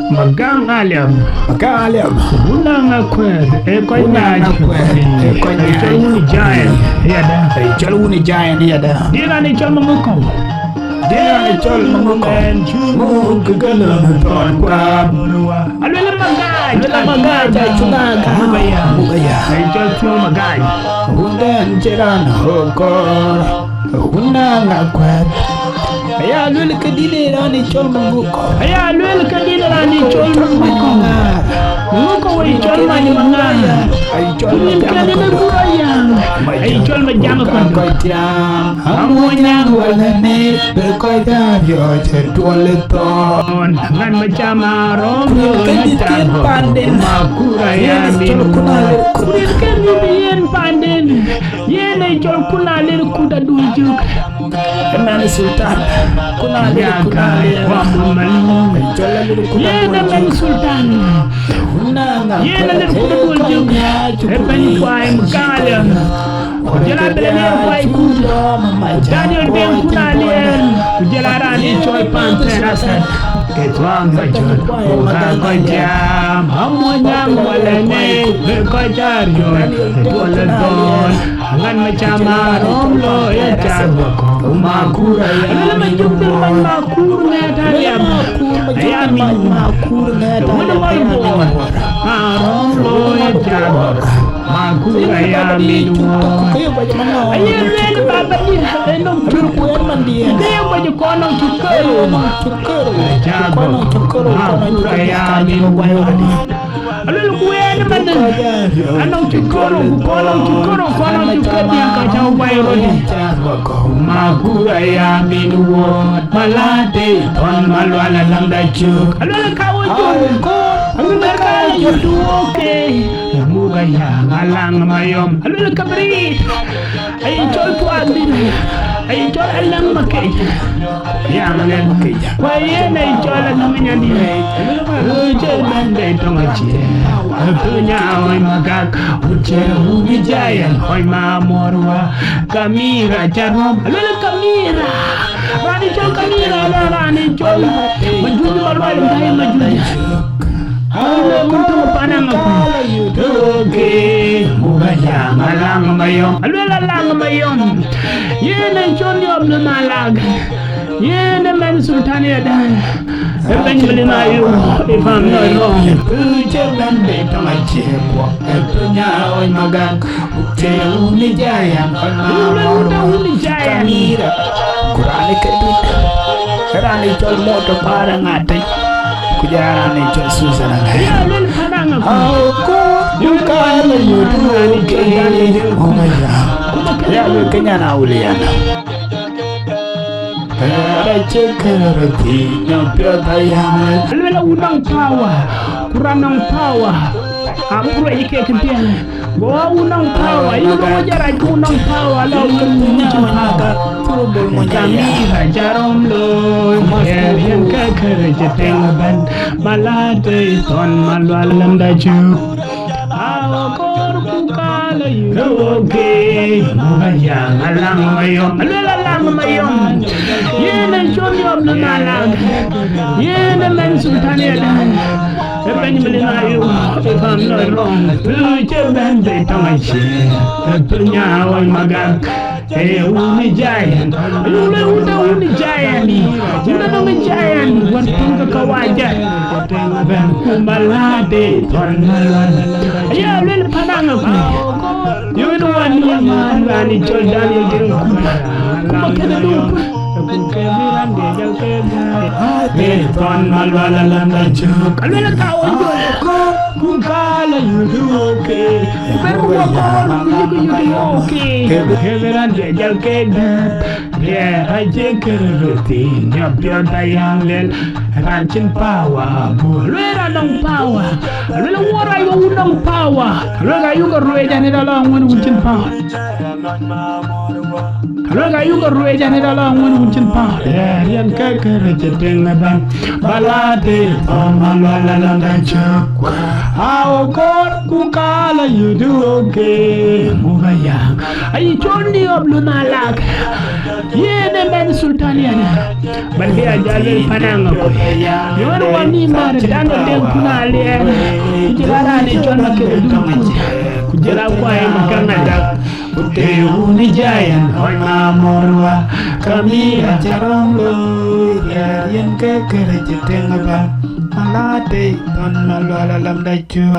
Magang Aliam. Unang akwed. Chaluni Giant. Chaluni Giant yada. Dira ni chal mamuko. Alwele magaja chunaga. Mugaya. Chal chuo magaja. Hundan jirana hokor. Hundan akwed. Aya lul kadile rani chol mamuko. Muko wai chol mani mangana. Kunin kadile buraya. Ay chol majama Koitiam. Amunyang walane. Berkoitiam yo chetualeton. Ngan majama romyo. Kaditian panden. Makura ya minu. Kunin kadile yen panden. Yen ay chol kunalir kuda dujuk. Kenal Sultan. Ya kai wamu malu. Yena men sultan. Yena lir kuda dujuk. Epen kwai mkalia. Jela belener kwai kuda. Daniel ben kunalir. Jela rani choy pantera set. Ketwang bajul. Kakoi jam. Hamunyang walane. Berkojar yo. Tualedon. Ngan macam romlo ya jaboko. Makura ya menjumpai makur ngatayan ayam makur ngatayan romlo ya jaboko. Makura ya minum ayam len baba dia enong curkuan mandi dia baju konong cukur jaboko makura ya minum alul kuwen manden anong cukur dia kacau bayro di Makura ya minuwo malade ton malwala lamda chuk alwala kawo duoke muga ya ngalang mayom alwala kabrit ay chol puagdin ay chol alang makay ya ngalang makay waye na chol alang nyandi chol bande tongachi punya oy magak uche ugijayan oy mamorwa kamira charom alwala kamira rani chol kamira rani chol majuju malwala ngai majuju alwala kuntu panang aku toke mugaya malang mayom alwala lang mayom yena chol yom na malag yena men sultan ya dan ben belimayu if I'm not wrong ujaban betong achekwa punya oy magak uni jaya kamira Kurani kedut. Kurani chol moto parang ate. Kujarani chol susana ngai. Aku yukala yudu kini. Oh my God. Ya kenyana uliana. Ada cekerti nyopyo tayang. Alwala unang pawa. Kurang pawa. Aku ike kempian. Gua unang pawa. Ibu wajar aku unang pawa. Lalu menyaga. Kami jarum lo. Yang kerja tengban. Malade ton malwalam daju. Awakor kukala yuroke. Mugayang alang mayom. Alwala lang mayom. Yena chonyom na malag. Yena men sultan yadan. Ben melinayu. If I'm not wrong. Puja ben betongachi. Punya oy magag. Uni giant. Uni giant. Uni giant. Wan punga kawaja. Ben kumalade. Ton malwala. Ya lel panang aku. You know what man rani chol Daniel Giring kuma kena duk. Keviran dia jal keviran. Ton malwala landa chuk. Alwala kawan dul. Kukala yuduke. Berbuat yuduke. Keviran dia jal keviran. Dia aja kereti nyapyo tayang lel. Ranchin pawa. Lwera nang pawa. Lwera waray wa unang pawa. Lwera yuga ruwe jani dalang wani unchin pawa. Aloga yuga ruwe jane dala ngoni uncin pa. Yan kakara jetenga ban. Balade malwala landan chakwa. Awo kor kukala yudu oge. Mugaya. Ayi chondi oblu nalak. Yene ben sultaniana. Balhe ajale pananga ko. Yon wani mare dano den kunale. Kujirara ni chonda kedu kujira kwa mkangada. Utehuni jayan ona morwa kamira charongo yarian ke kerejetenga ba malate ton malwala lamda chua.